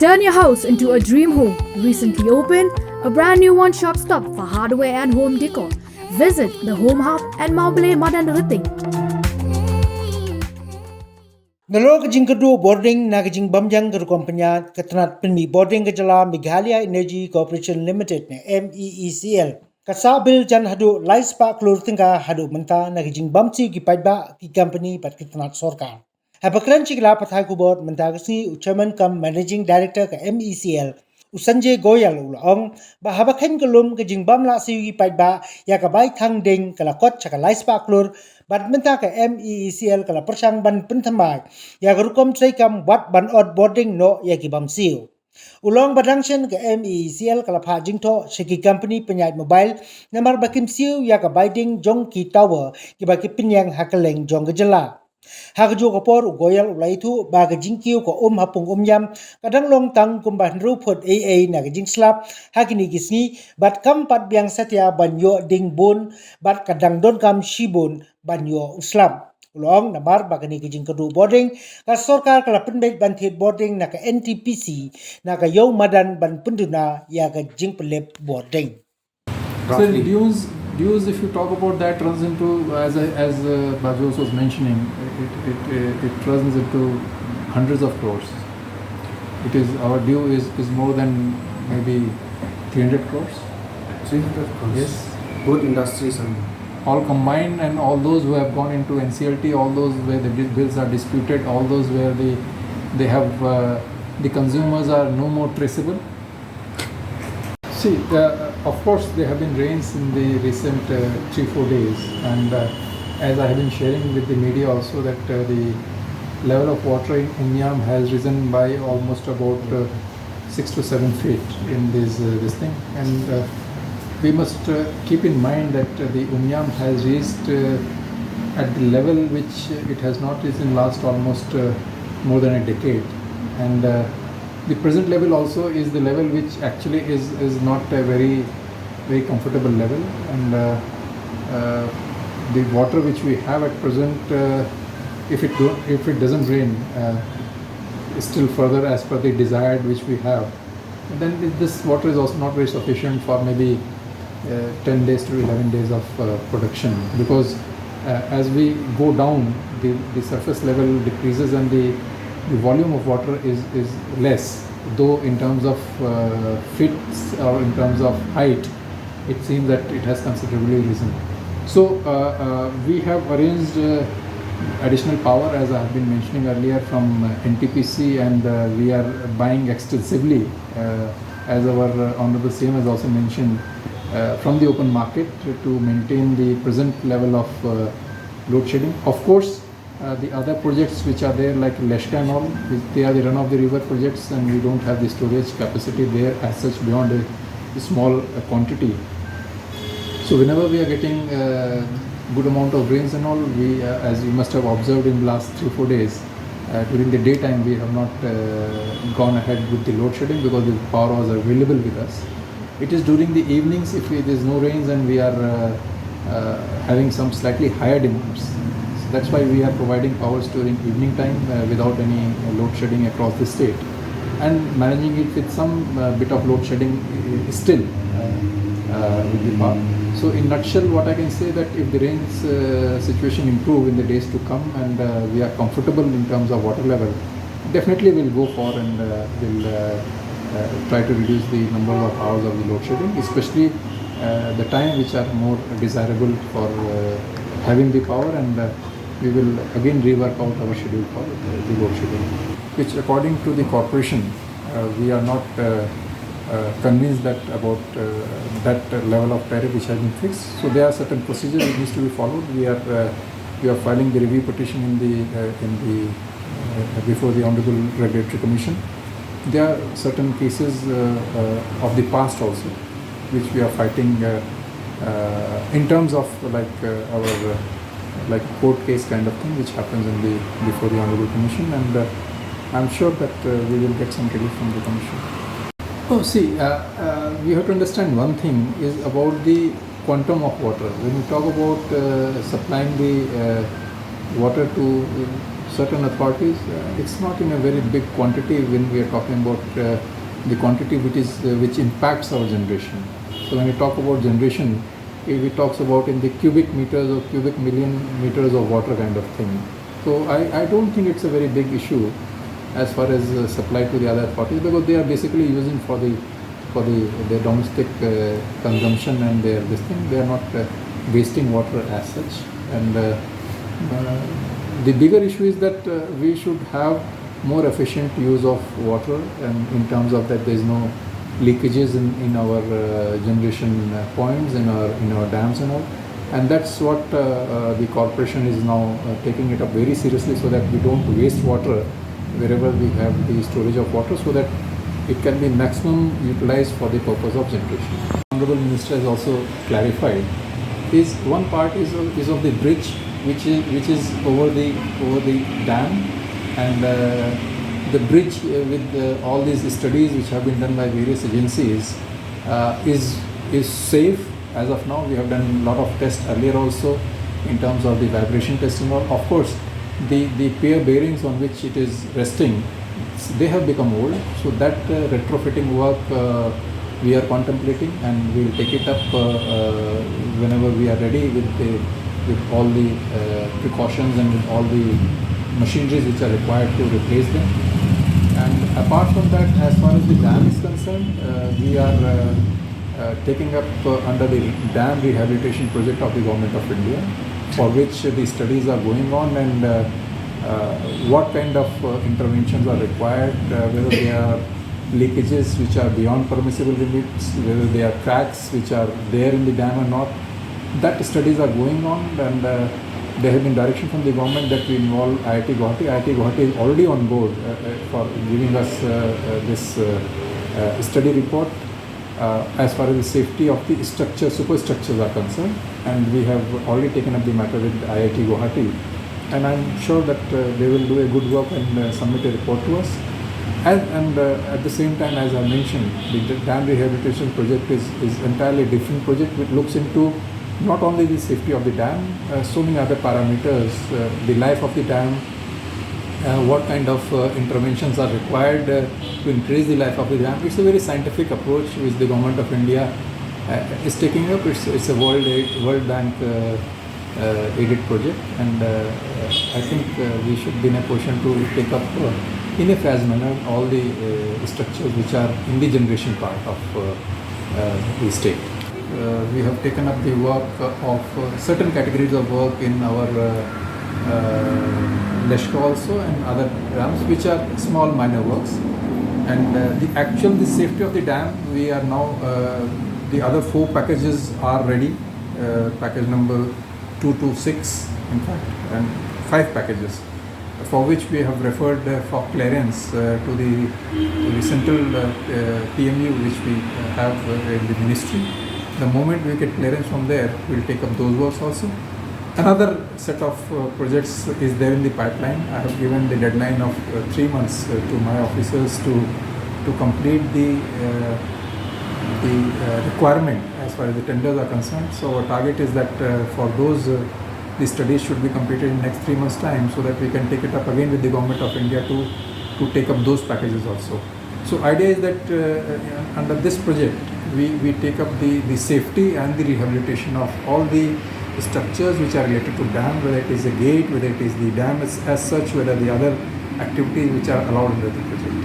Turn your house into a dream home. Recently opened a brand new one-stop stop for hardware and home decor. Visit the Home Hub at Maubale Madan Riting. Nalok jing kedu boarding na jing bamjang ke kompanya ketnat penmi boarding ke jylla Meghalaya Energy Corporation Limited ne MEECL. Kasabil jan hadu laispa Klur tingka hadu menta na jing bamci ki Paidbah ki company pat ketnat sorkar. Habakran chikla pathai Khubor menta kasi chairman kam managing director ke MEECL Usanjay Goyal ulong ba habakhen kelum ke jing bam la siu ki Paidbah ya ka bai thang ding kala kot chaka laispa Klur badminta ke MEECL kala persang ban penthamai ya garukom traikam wat ban od boarding no ya ki bam siu. Ulong badangshen ke MEECL kala pha jingtho shiki company penyai mobile namar bakim siu ya ka biding jong ki tower ki ba ki pinyang hakaleng jong ke jylla. Hagju kapor goyal ulaitu ba ke jingkiu ko hapung yam kadang long tang kumban ruput AA na ke jing slap hakini gisni bat kam pat biang satya banyo ding bun bat kadang don kam shibun banyo uslam. Ulong namar bagani ke jing kedu boarding ka sorkar kala penbek banthit boarding na ke NTPC na ka yau madan ban penduna ya ke jing pelep boarding. So dues, if you talk about that, runs into, as Bajos was mentioning, it runs into hundreds of crores. It is, our due is more than maybe 300 crores. 300 crores? Yes. Both industries and all combined, and all those who have gone into NCLT, all those where the bills are disputed, all those where they have the consumers are no more traceable. See, of course, there have been rains in the recent 3-4 days, and as I have been sharing with the media also, that the level of water in Umyam has risen by almost about 6 to 7 feet in this thing, and we must keep in mind that the Umyam has reached at the level which it has not reached in last almost more than a decade, and the present level also is the level which actually is not a very comfortable level, and the water which we have at present, if it doesn't rain still further as per the desired which we have, then this water is also not very sufficient for maybe 10 days to 11 days of production, because as we go down, the surface level decreases and the volume of water is less, though in terms of feet or in terms of height it seems that it has considerably risen. So we have arranged additional power, as I have been mentioning earlier, from NTPC, and we are buying extensively, as our Honorable CM has also mentioned, from the open market to maintain the present level of load shedding. Of course, the other projects which are there, like Leshka and all, they are the run of the river projects, and we don't have the storage capacity there as such beyond a small quantity. So whenever we are getting good amount of rains and all, we, as you must have observed in the last 3-4 days, during the daytime we have not gone ahead with the load shedding because the power was available with us. It is during the evenings, if there is no rains and we are having some slightly higher demands. That's why we are providing powers during evening time without any load shedding across the state, and managing it with some bit of load shedding still with the power. So in nutshell, what I can say, that if the rains situation improve in the days to come, and we are comfortable in terms of water level, definitely we'll go for and we'll try to reduce the number of hours of the load shedding, especially the time which are more desirable for having the power, and we will again rework out our schedule for the load shedding, which according to the corporation, we are not convinced that about that level of tariff which has been fixed. So there are certain procedures which needs to be followed. We are filing the review petition in the before the Honorable Regulatory Commission. There are certain cases of the past also, which we are fighting in terms of our like court case kind of thing, which happens before the Honorable Commission, and I'm sure that we will get some relief from the Commission. Oh, see, we have to understand one thing is about the quantum of water. When we talk about supplying the water to certain authorities, it's not in a very big quantity when we are talking about the quantity which impacts our generation. So when we talk about generation, it talks about in the cubic meters or cubic million meters of water kind of thing. So I don't think it's a very big issue as far as supply to the other authorities, because they are basically using for their domestic consumption and their this thing. They are not wasting water as such. And the bigger issue is that we should have more efficient use of water, and in terms of that there is no leakages in our generation points, in our dams and all. And that's what the corporation is now taking it up very seriously, so that we don't waste water wherever we have the storage of water, so that it can be maximum utilized for the purpose of generation. Honorable Minister has also clarified is one part is of the bridge which is over the dam, and the bridge with all these studies which have been done by various agencies is safe as of now. We have done a lot of tests earlier also in terms of the vibration testing. Of course, the pier bearings on which it is resting, they have become old, so that retrofitting work we are contemplating, and we will take it up whenever we are ready with all the precautions and with all the machineries which are required to replace them. And apart from that, as far as the dam is concerned, we are taking up under the dam rehabilitation project of the Government of India, for which the studies are going on, and what kind of interventions are required, whether they are leakages which are beyond permissible limits, whether they are cracks which are there in the dam or not. That studies are going on, and there have been direction from the government that we involve IIT Guwahati. IIT Guwahati is already on board for giving us this study report as far as the safety of the superstructures are concerned, and we have already taken up the matter with IIT Guwahati, and I'm sure that they will do a good work and submit a report to us. And at the same time, as I mentioned, the dam rehabilitation project is entirely different project, which looks into not only the safety of the dam, so many other parameters, the life of the dam, what kind of interventions are required to increase the life of the dam. It's a very scientific approach which the Government of India is taking up. It's a World Bank aided project, and I think we should be in a position to take up in a phased manner all the structures which are in the generation part of the state. We have taken up the work of certain categories of work in our Leshko also and other dams, which are small minor works. And the safety of the dam, we are now, the other 4 packages are ready, package number 2 to 6 in fact, and 5 packages, for which we have referred for clearance to the central PMU which we have in the ministry. The moment we get clearance from there, we will take up those works also. Another set of projects is there in the pipeline. I have given the deadline of 3 months to my officers to complete the requirement as far as the tenders are concerned. So our target is that for those the studies should be completed in next 3 months time, so that we can take it up again with the Government of India to take up those packages also. So idea is that under this project we take up the safety and the rehabilitation of all the structures which are related to dam, whether it is a gate, whether it is the dam as such, whether the other activities which are allowed under the project.